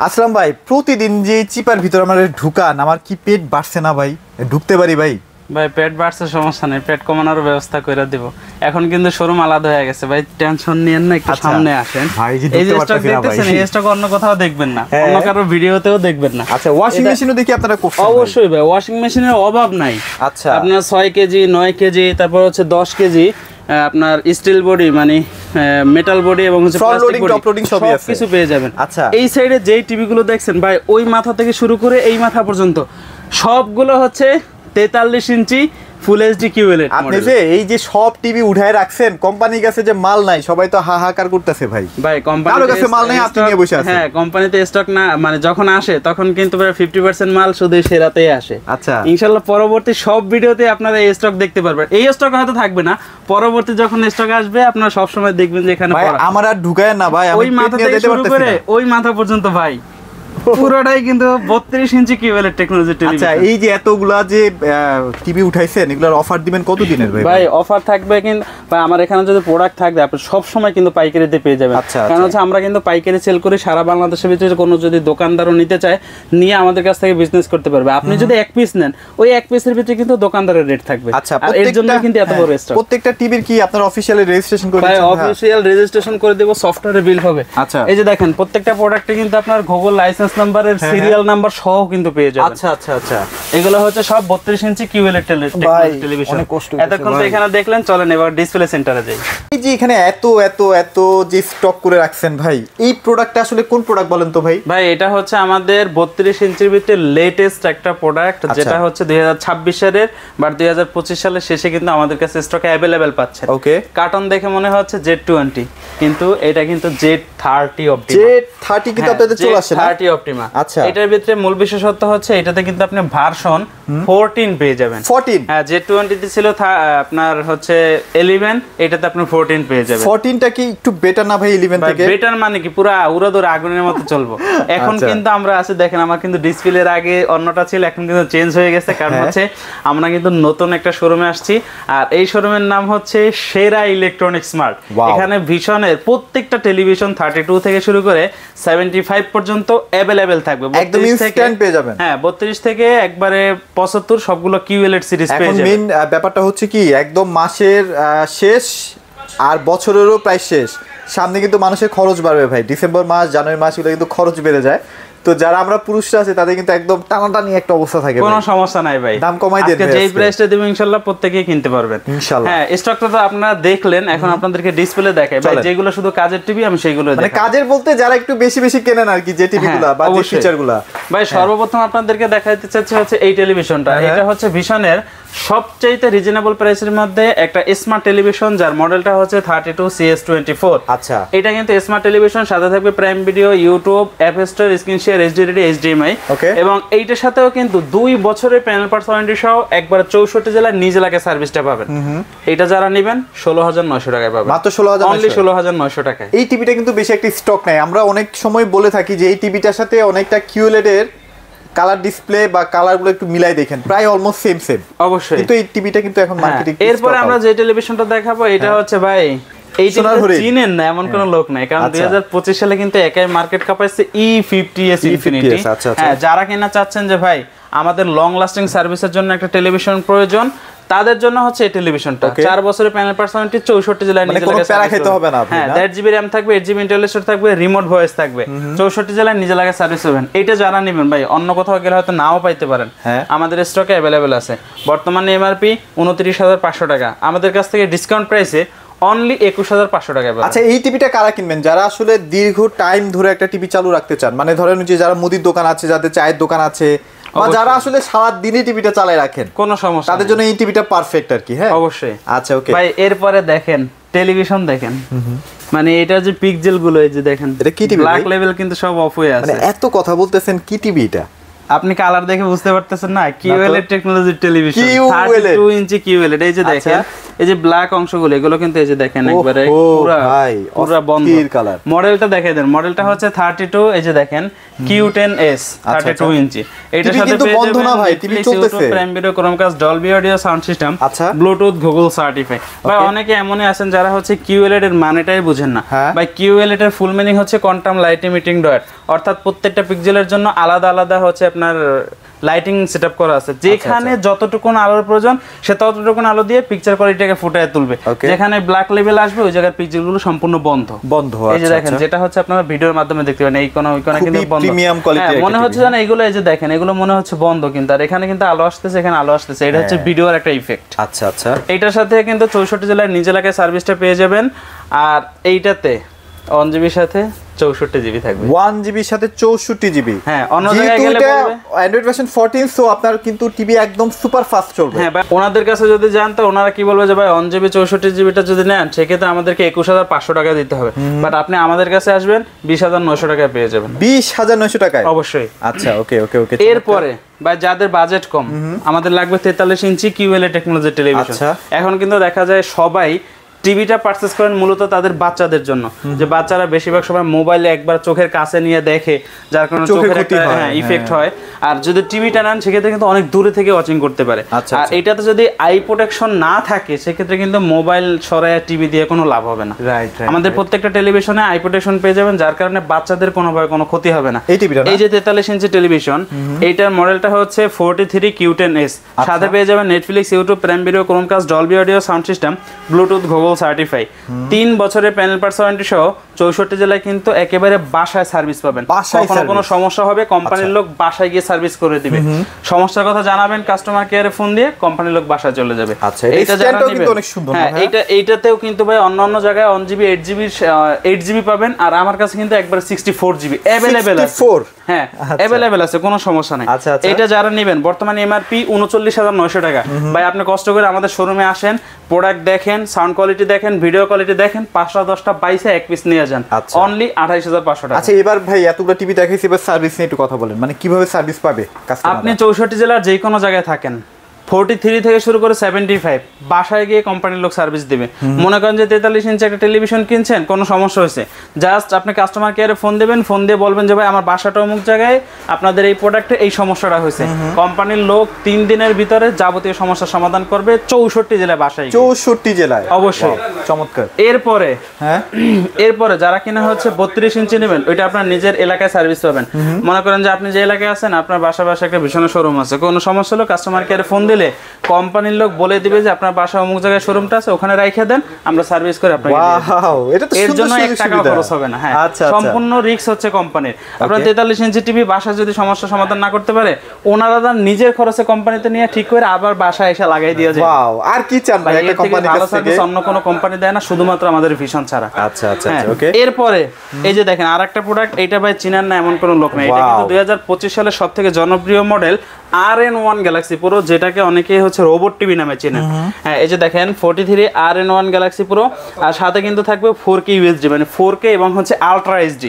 আসলাম ভাই, প্রতিদিন যে চিপার ভিতর আমার ঢুকান, আমার কি পেট বাড়ছে না ভাই? ঢুকতে পারি ভাই? ভাই পেট বাড়ছে, সমস্যা নেই, পেট কমানোর ব্যবস্থা করে দিব। এখন কিন্তু শোরুম আলাদা হয়ে গেছে ভাই, টেনশন নিয়েন না, একটু সামনে আসেন। এই যে স্টক দেখতেছেন, এই স্টক অন্য কোথাও দেখবেন না, অন্য কারো ভিডিওতেও দেখবেন না। আচ্ছা, ওয়াশিং মেশিনও দেখি আপনারা করছেন? অবশ্যই ভাই, ওয়াশিং মেশিনের অভাব নাই। আচ্ছা, আপনার 6 কেজি 9 কেজি তারপর হচ্ছে 10 কেজি আপনার স্টিল বডি মানে মেটাল বডি এবং হচ্ছে প্লাস্টিক বডি, টপ লোডিং সবই আছে, কিছু পেয়ে যাবেন। আচ্ছা, এই সাইডে যেই টিভি গুলো দেখছেন ভাই, ওই মাথা থেকে শুরু করে এই মাথা পর্যন্ত সবগুলো হচ্ছে 43 ইঞ্চি ফুল এইচডি কিউএলইডি। আপনি যে এই যে সব টিভি উঠায় রাখছেন, কোম্পানির কাছে যে মাল নাই, সবাই তো হাহাকার করতেছে ভাই। ভাই কোম্পানির কাছে মাল নাই, আপনি নিয়ে বসে আছেন। হ্যাঁ, কোম্পানিতে স্টক না, মানে যখন আসে তখন কিন্তু প্রায় 50% মাল শুধু সেরাতেই আসে। আচ্ছা, ইনশাআল্লাহ পরবর্তী সব ভিডিওতে আপনারা এই স্টক দেখতে পারবেন। এই স্টক হয়তো থাকবে না, পরবর্তী যখন স্টক আসবে আপনারা সব সময় দেখবেন যে এখানে ভাই আমার আর ঢুকায় না ভাই, আমি ওই মাথা থেকে শুরু করে ওই মাথা পর্যন্ত ভাই পুরোটাই কিন্তু 32 ইঞ্চি কিউএলইডি টেকনোলজি টেলিভিশন। আচ্ছা, এই যে এতগুলা যে টিভি উঠাইছেন, এগুলোর অফার দিবেন কত দিনের ভাই? ভাই অফার থাকবে কিন্তু ভাই, আমার এখানে যদি প্রোডাক্ট থাকবে আপনি সব সময় কিন্তু পাইকারিতে পেয়ে যাবেন। কারণ হচ্ছে আমরা কিন্তু পাইকারি সেল করি সারা বাংলাদেশের ভিতরে, কোনো যদি দোকানদারও নিতে চায় নিয়ে আমাদের কাছ থেকে বিজনেস করতে পারবে। আপনি যদি এক পিস নেন, ওই এক পিসের ভিতরে কিন্তু দোকানদারের রেট থাকবে। আচ্ছা, আর এর জন্য কিন্তু এত বড় স্টক। প্রত্যেকটা টিভির কি আপনার অফিশিয়ালি রেজিস্ট্রেশন করে দিচ্ছেন? ভাই অফিশিয়াল রেজিস্ট্রেশন করে দেব, সফটওয়্যারে বিল হবে। আচ্ছা, এই যে দেখেন প্রত্যেকটা প্রোডাক্টে কিন্তু আপনার গুগল লাইসেন্স নাম্বারের সিরিয়াল নাম্বার সহ কিন্তু পেয়ে যাবেন। আচ্ছা আচ্ছা আচ্ছা, এগুলো হচ্ছে সব 32 ইঞ্চি কিউএলইডি টেলিভিশন। এতক্ষণ তো এখানে দেখলেন, চলেন এবার ডিসপ্লে সেন্টারে যাই। এই যে এখানে এত এত এত যে স্টক করে রাখছেন ভাই, এই প্রোডাক্টটা আসলে কোন প্রোডাক্ট বলেন তো ভাই? ভাই এটা হচ্ছে আমাদের 32 ইঞ্চির ভিতরে লেটেস্ট একটা প্রোডাক্ট, যেটা হচ্ছে 2026 সালের বা 2025 সালের শেষে কিন্তু আমাদের কাছে স্টকে अवेलेबल পাচ্ছেন। ওকে, কার্টন দেখে মনে হচ্ছে Z20, কিন্তু এটা কিন্তু Z30 অপটিমা। Z30 কিন্তু আপনাদের চলে আসে না? Z30 Optima. আচ্ছা, এটার ভিতরে মূল বিশেষত্ব হচ্ছে এটাতে কিন্তু আপনি ভার্সন 14 পেয়ে যাবেন। 14? হ্যাঁ, Z20 তে ছিল আপনার হচ্ছে 11, এটাতে আপনি 14 পেয়ে যাবেন। 14টা কি একটু বেটার না ভাই 11 থেকে? বেটার মানে কি পুরো উড়াদৌড় আগুনের মতো চলবো। এখন কিন্তু আমরা আছে, দেখেন আমার কিন্তু ডিসপ্লের আগে অন্যটা ছিল, এখন কিন্তু চেঞ্জ হয়ে গেছে। কারণ হচ্ছে আমরা কিন্তু নতুন একটা শোরুমে আসছি, আর এই শোরুমের নাম হচ্ছে সেরা ইলেকট্রনিক স্মার্ট। এখানে ভিশনের প্রত্যেকটা টেলিভিশন 32 থেকে শুরু করে 75 পর্যন্ত अवेलेबल থাকবে। একদম ইনস্ট্যান্ট পেয়ে যাবেন। হ্যাঁ, 32 থেকে একবারে 75 সবগুলো কিউএলইডি সিরিজ পেয়ে যাবেন। এখন মেইন ব্যাপারটা হচ্ছে কি, একদম মাসের শেষ আর বছরেরও প্রায় শেষ, সামনে কিন্তু মানুষের খরচ বাড়বে ভাই। ডিসেম্বর মাস, জানুয়ারি মাস এগুলো কিন্তু খরচ বেড়ে যায়। তো যারা আমরা পুরুষরা আছে তাদের কিন্তু একদম টানাটানি একটা অবস্থা থাকে। কোনো সমস্যা নাই ভাই, দাম কমাই দেন, যেই প্রাইসটা দেব ইনশাআল্লাহ প্রত্যেকেই কিনতে পারবেন ইনশাআল্লাহ। হ্যাঁ, স্টকটা তো আপনারা দেখলেন, এখন আপনাদেরকে ডিসপ্লে দেখাই ভাই। যেগুলো শুধু কাজের টিভি আমি সেইগুলো দেখাই। মানে কাজের বলতে যারা একটু বেশি বেশি কেনেন আর কি, যে টিভিগুলো বা যে ফিচারগুলো। ভাই সর্বপ্রথম আপনাদেরকে দেখাইতে চাচ্ছি হচ্ছে এই টেলিভিশনটা। এটা হচ্ছে ভিশনের সবচেয়ে রিজনেবল প্রাইসের মধ্যে একটা স্মার্ট টেলিভিশন, যার মডেলটা হচ্ছে 32CS24। আচ্ছা, এটা কিন্তু স্মার্ট টেলিভিশন, সাথে থাকবে prime video, YouTube, app store, screen share, HD, HDMI. এবং এইটার সাথেও কিন্তু 2 বছরের প্যানেল পার্টস ওয়ারেন্টি সহ একবার 64 জেলায় নিজ এলাকায় সার্ভিসটা পাবেন। এটা যারা নেবেন 16,900 টাকায় পাবেন, মাত্র 16,900, অনলি 16,900 টাকায়। এই টিভিটা কিন্তু বেশি একটা স্টক নাই। আমরা অনেক সময় বলে থাকি যে এই টিভিটার সাথে অনেকটা কিউএলইডি এর কালার ডিসপ্লে বা কালারগুলো একটু মিলাই দেখেন, প্রায় অলমোস্ট সেম সেম। অবশ্যই, কিন্তু এই টিভিটা কিন্তু এখন মার্কেটে। এরপরে আমরা যে টেলিভিশনটা দেখাবো এটা হচ্ছে ভাই, এই চিনেন না এমন কোন লোক নাই, কারণ 2025 সালে কিন্তু একাই মার্কেট কাপাইছে E50s ইনফিনিটি। হ্যাঁ, যারা কিনা চাচ্ছেন যে ভাই আমাদের লং লাস্টিং সার্ভিসের জন্য একটা টেলিভিশন প্রয়োজন, তাদের জন্য হচ্ছে এই টেলিভিশনটা। 4 বছরের প্যানেল পার্টস ওয়ারেন্টি, 64 জেলায় নিজে লাগা সার্ভিস খেতে হবে না। হ্যাঁ, 1.5 জিবি র‍্যাম থাকবে, 8 জিবি ইন্টারনাল স্টোরেজ থাকবে, রিমোট ভয়েস থাকবে, 64 জেলায় নিজে লাগা সার্ভিস পাবেন। এটা যারা নেবেন ভাই, অন্য কোথাও গেলে হয়তো নাও পাইতে পারেন, আমাদের স্টকে अवेलेबल আছে। বর্তমানে এমআরপি 29,500 টাকা, আমাদের কাছ থেকে ডিসকাউন্ট প্রাইসে অনলি 21,500 টাকায় পাবেন। আচ্ছা, এই টিভিটা কারা কিনবেন? যারা আসলে দীর্ঘ টাইম ধরে একটা টিভি চালু রাখতে চান, মানে ধরেন যে যারা মুদির দোকান আছে, যাদের চায়ের দোকান আছে, বা যারা আসলে সারা দিনই টিভিটা চালায় রাখেন, কোনো সমস্যা, তাদের জন্য এই টিভিটা পারফেক্ট আর কি। হ্যাঁ, অবশ্যই। আচ্ছা, ওকে ভাই এরপরে দেখেন টেলিভিশন দেখেন, মানে এটা যে পিক্সেল গুলো এই যে দেখেন, এটা কি টিভি? ব্ল্যাক লেভেল কিন্তু সব অফ হয়ে আছে। মানে এত কথা বলতেছেন, কি টিভি এটা? আপনি কালার দেখে বুঝতে পারতেছেন না? কিউএলইডি টেকনোলজি টেলিভিশন, 32 ইঞ্চি কিউএলইডি। এই যে দেখেন এই যে ব্ল্যাক অংশগুলো এগুলো কিন্তু এই যে দেখেন একবারে পুরো বন্ধ কালার। মডেলটা দেখাই দেন, মডেলটা হচ্ছে 32, এই যে দেখেন Q10s 32 ইঞ্চি। এটার সাথে পেয়ে যাবেন prime video, Chromecast, Dolby audio sound system, Bluetooth, Google certify. ভাই অনেকে এমনই আছেন যারা হচ্ছে QLED এর মানেটাই বুঝেন না। ভাই QLED এর ফুল মিনিং হচ্ছে কোয়ান্টাম লাইট ইমিটিং ডট, অর্থাৎ প্রত্যেকটা পিক্সেলের জন্য আলাদা আলাদা হচ্ছে আপনার লাইটিং সেটআপ করা আছে। যেখানে যতটুকুন আলোর প্রয়োজন সে ততটুকুন আলো দিয়ে পিকচার কোয়ালিটিকে ফুটিয়ে তুলবে। যেখানে ব্ল্যাক লেভেল আসবে ওই জায়গার পিক্সেলগুলো সম্পূর্ণ বন্ধ। এই যে দেখেন, যেটা হচ্ছে আপনারা ভিডিওর মাধ্যমে দেখতে পাবেন, এই কোন ওই কোন কিন্তু বন্ধ, মনে হচ্ছে জানেন এগুলো এই যে দেখেন এগুলো মনে হচ্ছে বন্ধ, কিন্তু আর এখানে কিন্তু আলো আসতেছে, এখানে আলো আসতেছে। এটা হচ্ছে ভিডিওর একটা ইফেক্ট। আচ্ছা আচ্ছা। এইটার সাথে কিন্তু 64 জেলার নিজ এলাকায় সার্ভিসটা পেয়ে যাবেন। আর এইটাতে 1GB সাথে 64GB থাকবে, 1GB সাথে 64GB। হ্যাঁ, অন্য জায়গায় গেলে বলবে Android version 14, সো আপনার কিন্তু টিভি একদম সুপার ফাস্ট চলবে। হ্যাঁ ভাই, ওনাদের কাছে যদি যান তো ওনারা কি বলবে যে ভাই 1GB 64GBটা যদি নেন সেক্ষেত্রে আমাদেরকে 21500 টাকা দিতে হবে, বাট আপনি আমাদের কাছে আসবেন 20900 টাকায় পেয়ে যাবেন। 20900 টাকায়? অবশ্যই। আচ্ছা, ওকে ওকে ওকে। এরপরে ভাই যাদের বাজেট কম, আমাদের লাগবে 43 ইঞ্চি QLED টেকনোলজি টেলিভিশন। এখন কিন্তু দেখা যায় সবাই টিভিটা পারচেজ করেন মূলত তাদের বাচ্চাদের জন্য, যে বাচ্চারা বেশিরভাগ সময় মোবাইলে একবার চোখের কাছে নিয়ে দেখে, যার কারণে চোখের একটা ইফেক্ট হয়। আর যদি টিভিটা নেন সেক্ষেত্রে কিন্তু অনেক দূরে থেকে ওয়াচিং করতে পারে। আর এটাতে যদি আই প্রোটেকশন না থাকে সেক্ষেত্রে কিন্তু মোবাইল সরায় টিভি দিয়ে কোনো লাভ হবে না। আমাদের প্রত্যেকটা টেলিভিশনে আই প্রোটেকশন পেয়ে যাবেন, যার কারণে বাচ্চাদের কোনোভাবে কোনো ক্ষতি হবে না। এই যে 43 ইঞ্চি টেলিভিশন, এইটার মডেলটা হচ্ছে 43 Q10s। সাথে পেয়ে যাবেন Netflix, YouTube, prime video, Chromecast, Dolby audio sound system, Bluetooth, Google certify, 3 বছরের প্যানেল পার্টস ওয়ারেন্টি সহ 64 জেলায় কিন্তু একেবারে বাসায় সার্ভিস পাবেন। কোনো সমস্যা হবে কোম্পানির লোক বাসায় গিয়ে সার্ভিস করে দিবে। সমস্যার কথা জানাবেন কাস্টমার কেয়ারে ফোন দিয়ে, কোম্পানির লোক বাসায় চলে যাবে। এটা কিন্তু অনেক সুন্দর। হ্যাঁ, এইটাতেও কিন্তু ভাই অন্যান্য জায়গায় 1GB 8GB পাবেন, আর আমার কাছে কিন্তু একবার 64GB अवेलेबल আছে। হ্যাঁ, अवेलेबल আছে, কোনো সমস্যা নাই। এটা যারা নেবেন বর্তমানে MRP 39900 টাকা। ভাই আপনি কষ্ট করে আমাদের শোরুমে আসেন, প্রোডাক্ট দেখেন, সাউন্ড কোয়ালিটি দেখেন, ভিডিও কোয়ালিটি দেখেন, 5টা 10টা 22 এক পিস নিয়ে যান, অনলি 28500 টাকা। আচ্ছা, এবার ভাই এতগুলো টিভি দেখাইছি, এবার সার্ভিস নিয়ে একটু কথা বলেন, মানে কিভাবে সার্ভিস পাবে কাস্টমার? আপনি 64 জেলার যে কোনো জায়গায় থাকেন, 43 থেকে শুরু করে 75 বাসায় গিয়ে কোম্পানির লোক সার্ভিস দিবে। মনে করেন যে 43 ইঞ্চি একটা টেলিভিশন কিনছেন, কোনো সমস্যা হয়েছে, জাস্ট আপনি কাস্টমার কেয়ারে ফোন দেবেন, ফোন দিয়ে বলবেন যে ভাই আমার বাসাটা অমুক জায়গায়, আপনাদের এই প্রোডাক্টে এই সমস্যাটা হয়েছে। কোম্পানির লোক 3 দিনের ভিতরে যাবতীয় সমস্যার সমাধান করবে 64 জেলায় বাসায়। 64 জেলায়? অবশ্যই। চমৎকার। এরপরে যারা কিনা হচ্ছে 32 ইঞ্চি নেবেন, ওইটা আপনার নিজের এলাকায় সার্ভিস পাবেন। মনে করেন যে আপনি যে এলাকায় আছেন, আপনার বাসা একটা ভীষণ শোরুম আছে, কোনো সমস্যা হলো কাস্টমার কেয়ারে ফোন দিলে কোম্পানির লোক বলে দিবে যে আপনার বাসা অমুক জায়গায় শোরুমটা আছে, ওখানে রাইখে দেন, আমরা সার্ভিস করে আপনাকে এর জন্য 1 টাকা খরচ হবে না। হ্যাঁ, সম্পূর্ণ রিস্ক হচ্ছে কোম্পানির। আপনার 43 ইঞ্চি টিভি বাসা যদি সমস্যা সমাধান না করতে পারে, ওনারা নিজের খরচে কোম্পানিতে নিয়ে ঠিক করে আবার বাসায় এসে লাগাই দিয়ে যায়। আর কি চান ভাই একটা কোম্পানির কাছ থেকে? অন্য কোনো কোম্পানি দেয় না, শুধুমাত্র আমাদের ভিশন ছাড়া। আচ্ছা আচ্ছা ওকে। এরপরে এই যে দেখেন আরেকটা প্রোডাক্ট, এটা ভাই চিনেন না এমন কোনো লোক নাই। এটা কিন্তু 2025 সালের সবথেকে জনপ্রিয় মডেল RN1 গ্যালাক্সি প্রো, যেটাকে অনেকেই হচ্ছে রোবট টিভি নামে চেনেন। হ্যাঁ, এই যে দেখেন 43 RN1 গ্যালাক্সি প্রো, আর সাথে কিন্তু থাকবে 4K UHD, মানে 4K এবং হচ্ছে আলট্রা HD।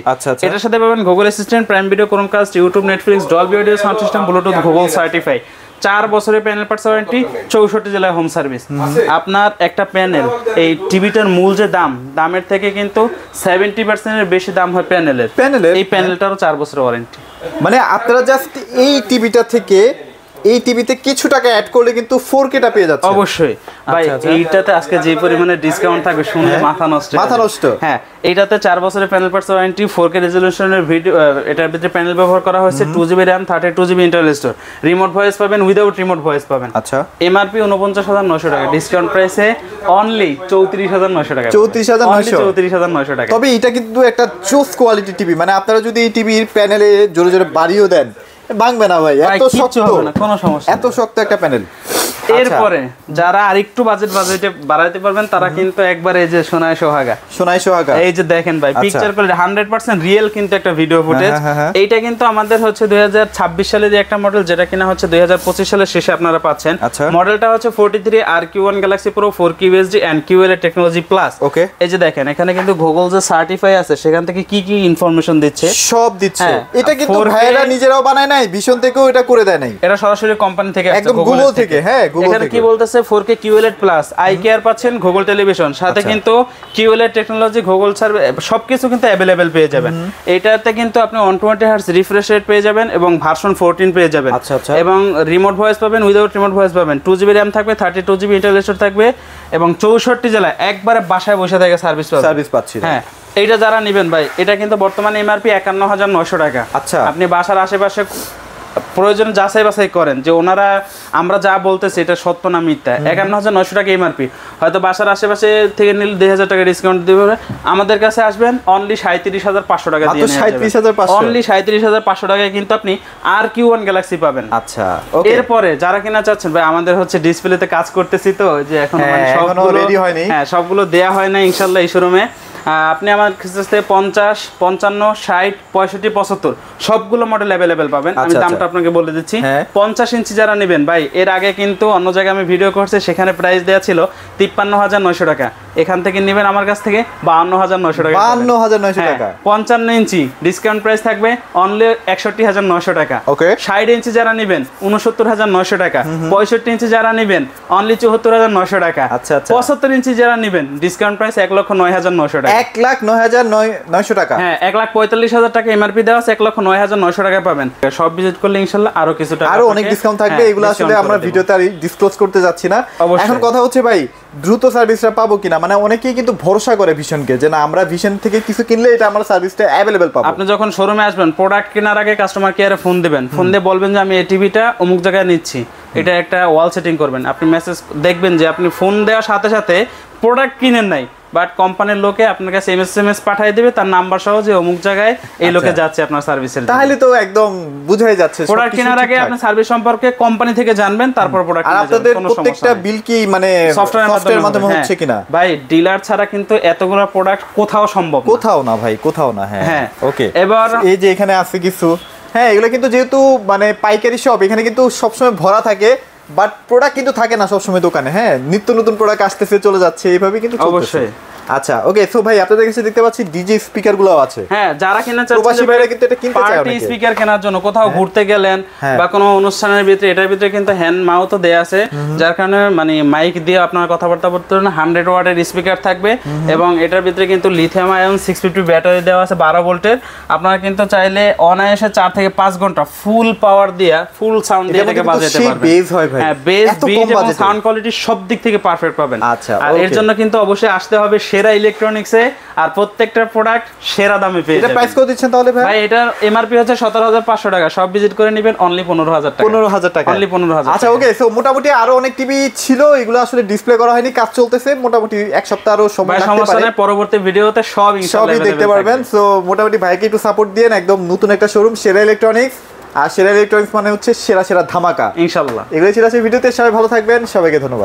এটার সাথে পাবেন Google assistant, prime video, Chromecast, YouTube, Netflix, Dolby audio sound system, Bluetooth, Google certify, 4 বছরের প্যানেল পার্টস ওয়ারেন্টি, 64 জেলায় হোম সার্ভিস। আপনার একটা প্যানেল, এই টিভিটার মূল যে দামের থেকে কিন্তু 70% বেশি দাম হয় প্যানেলের। এই প্যানেলটারও 4 বছরের ওয়ারেন্টি। মানে আপনারা জাস্ট এই টিভিটা থেকে এই টিভিতে কিছু টাকা অ্যাড করলে কিন্তু 4K টা পেয়ে যাচ্ছে। অবশ্যই ভাই, এইটাতে আজকে যে পরিমাণে ডিসকাউন্ট থাকবে শুনলে মাথা নষ্ট। হ্যাঁ, এইটাতে 4 বছরের প্যানেল পার্টস ওয়ারেন্টি, 4K রেজোলিউশনের ভিডিও, এটার ভিতরে প্যানেল ব্যবহার করা হয়েছে, 2GB RAM, 32GB internal store, remote voice পাবেন, উইদাউট রিমোট ভয়েস পাবেন। আচ্ছা, MRP 49900 টাকা, ডিসকাউন্ট প্রাইসে অনলি 34900 টাকা। 34900 টাকা। তবে এটা কিন্তু একটা জোস কোয়ালিটি টিভি, মানে আপনারা যদি এই টিভির প্যানেলে জোরে জোরে বাড়িও দেন, ভাঙবে না ভাই, এত শক্ত, কোনো সমস্যা, এত শক্ত একটা প্যানেল। এরপরে যারা আরেকটু বাজেটে বাড়াইতে পারবেন তারা কিন্তু একবার এই যে সোনায় সোহাগা, এই যে দেখেন ভাই, পিকচার কোয়ালিটি 100% রিয়েল কিন্তু একটা ভিডিও ফুটেজ। এইটা কিন্তু আমাদের হচ্ছে 2026 সালে যে একটা মডেল, যেটা কিনা হচ্ছে 2025 সালের শেষে আপনারা পাচ্ছেন। মডেলটা হচ্ছে 43 RQ1 Galaxy Pro, 4K UHD and QLED technology plus. Okay, এই যে দেখেন এখানে কিন্তু গুগল যে সার্টিফাই আছে, সেখান থেকে কি কি ইনফরমেশন দিচ্ছে সব দিচ্ছে। এটা কিন্তু ভাইরা নিজেরাও বানায় নাই, ভিশন থেকেও এটা করে দেয় নাই, এটা সরাসরি কোম্পানি থেকে, একদম গুগল থেকে। হ্যাঁ, এখানে কি বলতেছে 4K QLED plus eye care পাচ্ছেন, গুগল টেলিভিশন সাথে কিন্তু QLED টেকনোলজি, গুগল সার্ভিস সবকিছু কিন্তু अवेलेबल পেয়ে যাবেন। এটাতে কিন্তু আপনি 120 হার্টজ রিফ্রেশ রেট পেয়ে যাবেন এবং ভার্সন 14 পেয়ে যাবেন। এবং রিমোট ভয়েস পাবেন, উইদাউট রিমোট ভয়েস পাবেন। 2GB RAM থাকবে, 32GB ইন্টারনাল স্টোরেজ থাকবে এবং 64 জেলায় একবারে বাসায় বসে থেকে সার্ভিস পাচ্ছি। হ্যাঁ, এইটা যারা নেবেন ভাই, এটা কিন্তু বর্তমানে এমআরপি 51900 টাকা। আচ্ছা, আপনি বাসার আশেপাশে প্রয়োজন যাচাই বাছাই করেন যে ওনারা আমরা যা বলতেছি এটা সত্য না মিথ্যা। 51900 টাকা এমআরপি, হয়তো বাসার আশেপাশে থেকে নিলে 2000 টাকা ডিসকাউন্ট দিবে। আমাদের কাছে আসবেন অনলি 37500 টাকা দিয়ে নিয়ে যাবেন। অনলি 37500 টাকায় কিন্তু আপনি RQ1 গ্যালাক্সি পাবেন। আচ্ছা, এরপরে যারা কিনা চাচ্ছেন ভাই, আমাদের হচ্ছে ডিসপ্লেতে কাজ করতেছি তো, যে এখন সবগুলো রেডি হয়নি, হ্যাঁ সবগুলো দেয়া হয় না ইনশাআল্লাহ এই শোরুমে। আপনি আমার কাছে 50, 55, 60, 65, 75 সবগুলো মডেল अवेलेबल পাবেন। আমি দামটা আপনাকে বলে দিচ্ছি। 50 ইঞ্চি যারা নেবেন ভাই, এর আগে কিন্তু অন্য জায়গায় আমি ভিডিও করছি, সেখানে প্রাইস দেওয়া ছিল 53900 টাকা। এখান থেকে নেবেন আমার কাছ থেকে 52900 টাকা। 52900 টাকা। 55 ইঞ্চি ডিসকাউন্ট প্রাইস থাকবে অনলি 61900 টাকা। 60 ইঞ্চি যারা নেবেন 69900 টাকা। 65 ইঞ্চি যারা নেবেন অনলি 74900 টাকা। 75 ইঞ্চি যারা নেবেন ডিসকাউন্ট প্রাইস 1,09,900 টাকা। 1,09,900 টাকা। হ্যাঁ, 1,45,000 টাকা এমআরপি দেওয়া আছে, 1,09,900 টাকা পাবেন। সব ভিজিট করলে ইনশাআল্লাহ আরো কিছু টাকা, আরো অনেক ডিসকাউন্ট থাকবে। এগুলো আসলে আমরা ভিডিওতে আর ডিসক্লোজ করতে যাচ্ছি না। এখন কথা হচ্ছে ভাই, দ্রুত সার্ভিসটা পাবো কিনা? মানে অনেকেই কিন্তু ভরসা করে ভিশনকে, যে না আমরা ভিশন থেকে কিছু কিনলে এটা আমরা সার্ভিসটা अवेलेबल পাবো। আপনি যখন শোরুমে আসবেন, প্রোডাক্ট কেনার আগে কাস্টমার কেয়ারে ফোন দিবেন, ফোন দিয়ে বলবেন যে আমি এই টিভিটা অমুক জায়গায় নিচ্ছি, এটা একটা ওয়াল সেটিং করবেন। আপনি মেসেজ দেখবেন যে আপনি ফোন দেওয়ার সাথে সাথে প্রোডাক্ট কিনেন নাই, বাট কোম্পানির লোকে আপনার কাছে এমএসএমএস পাঠিয়ে দিবে তার নাম্বার সহ, যে অমুক জায়গায় এই লোকে যাচ্ছে আপনার সার্ভিসের। তাহলে তো একদম বুঝাই যাচ্ছে প্রোডাক্ট কেনার আগে আপনি সার্ভিস সম্পর্কে কোম্পানি থেকে জানবেন, তারপর প্রোডাক্ট কিনবেন। আর আপনাদের প্রত্যেকটা বিল কি মানে সফটওয়্যারের মাধ্যমে হচ্ছে কিনা? ভাই ডিলার ছাড়া কিন্তু এতগুলো প্রোডাক্ট কোথাও সম্ভব না। কোথাও না ভাই, কোথাও না। হ্যাঁ, ওকে। এবার এই যে এখানে আছে কিছু, হ্যাঁ এগুলো কিন্তু যেহেতু মানে পাইকারি শপ, এখানে কিন্তু সবসময় ভরা থাকে, বাট প্রোডাক্ট কিন্তু থাকে না সবসময় দোকানে। হ্যাঁ, নিত্য নতুন প্রোডাক্ট আসতেছে চলে যাচ্ছে, এইভাবে কিন্তু অবশ্যই। আচ্ছা, ওকে। সো ভাই আপনাদের কাছে দেখতে পাচ্ছি ডিজে স্পিকার গুলো আছে। হ্যাঁ, যারা কিনা চাচ্ছেন প্রবাসী ভাইরা কিন্তু এটা কিনতে চায়, পার্টি স্পিকার কেনার জন্য, কোথাও ঘুরতে গেলেন বা কোনো অনুষ্ঠানের ভিতরে, এটার ভিতরে কিন্তু হ্যান্ড মাউথও দেয়া আছে, যার কারণে মানে মাইক দিয়ে আপনার কথাবার্তা বলতে পারেন। 100 ওয়াটের স্পিকার থাকবে এবং এটার ভিতরে কিন্তু লিথিয়াম আয়ন 650 ব্যাটারি দেওয়া আছে 12 ভোল্টের। আপনারা কিন্তু চাইলে অনায়াসে 4 থেকে 5 ঘন্টা ফুল পাওয়ার দিয়ে ফুল সাউন্ড দিয়ে এটাকে বাজাতে পারবেন। বেস হয় ভাই, হ্যাঁ, বেস, বিট এবং সাউন্ড কোয়ালিটি সব দিক থেকে পারফেক্ট পাবেন। আচ্ছা, আর এর জন্য কিন্তু অবশ্যই আসতে হবে সেরা ইলেকট্রনিক্সে, আর প্রত্যেকটা প্রোডাক্ট সেরা দামে পেয়ে যাবেন। এটা প্রাইস কত দিচ্ছেন তাহলে ভাই? ভাই এটার এমআরপি হচ্ছে 17500 টাকা। সব ভিজিট করে নেবেন অনলি 15000 টাকা। 15000 টাকা, অনলি 15000। আচ্ছা, ওকে। সো মোটামুটি আরো অনেক টিভি ছিল, এগুলো আসলে ডিসপ্লে করা হয়নি, কাজ চলতেছে। মোটামুটি এক সপ্তাহ আরো সময় লাগতে পারে। পরবর্তী ভিডিওতে সব ইনশাআল্লাহ দেখতে পারবেন। সো মোটামুটি ভাইকে একটু সাপোর্ট দিয়েন। একদম নতুন একটা শোরুম, সেরা ইলেকট্রনিক্স। আর সেরা ইলেকট্রনিক্স মানে হচ্ছে সেরা ধামাকা ইনশাআল্লাহ। এগুলো ছিল আজকের ভিডিওতে। সবাই ভালো থাকবেন, সবাইকে ধন্যবাদ।